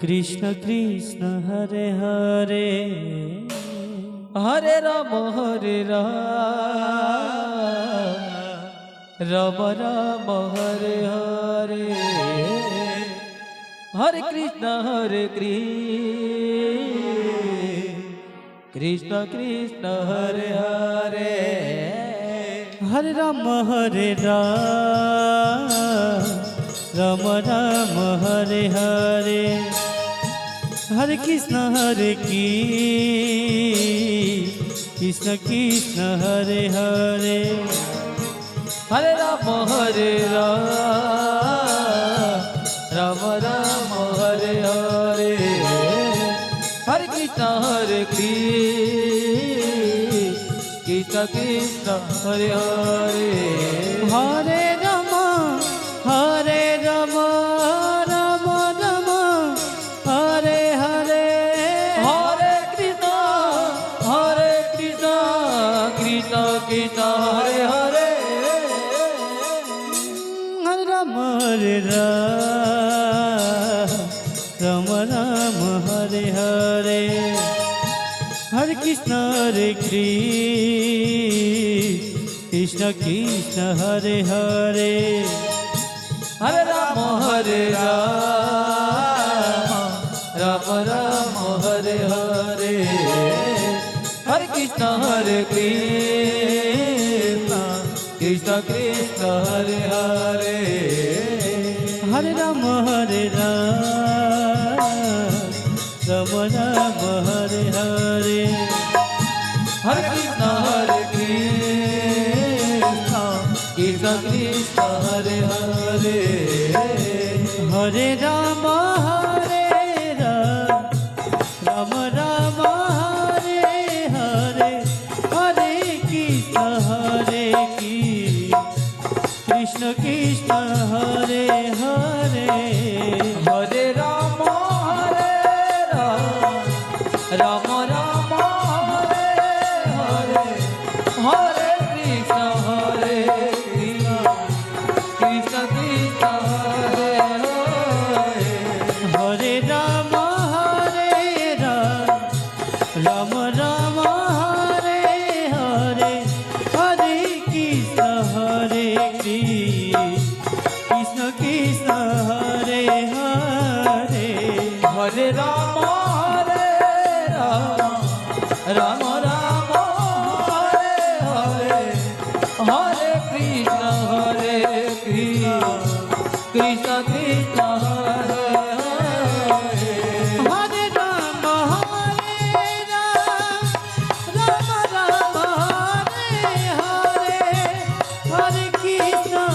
Krishna Krishna Hare Hare Hare Ram Ram Ram Hare Hare Hare Krishna Krishna Krishna Hare Hare Hare Ram Ram Ram Hare Hare Hare Krishna Krishna Krishna Hare Hare Hare Ram Ram Ram Hare Hare Hare Krishna Krishna Krishna Hare Hare Hare Ram Ram Ram Hare Hare Hare Krishna Krishna Krishna Hare Hare Hare Ram Ram Ram Hare Hare Hare Krishna Krishna Krishna Hare Hare Hare Ram Ram Ram Hare Hare Hare Krishna Krishna Krishna Hare Hare Hare Ram Ram Ram Hare Hare Hare Krishna Krishna Krishna Hare Hare Hare Ram Ram Ram Hare Hare Hare Krishna Krishna Krishna Hare Hare Hare Ram Ram Ram Hare Hare Hare Krishna Krishna Krishna Hare Hare Hare Ram Ram Ram Hare Hare Hare Krishna Krishna Krishna Hare Hare Hare Ram Ram Ram Hare Hare Hare Krishna Krishna Krishna Hare Hare Hare Ram Ram Ram Hare Hare Hare Krishna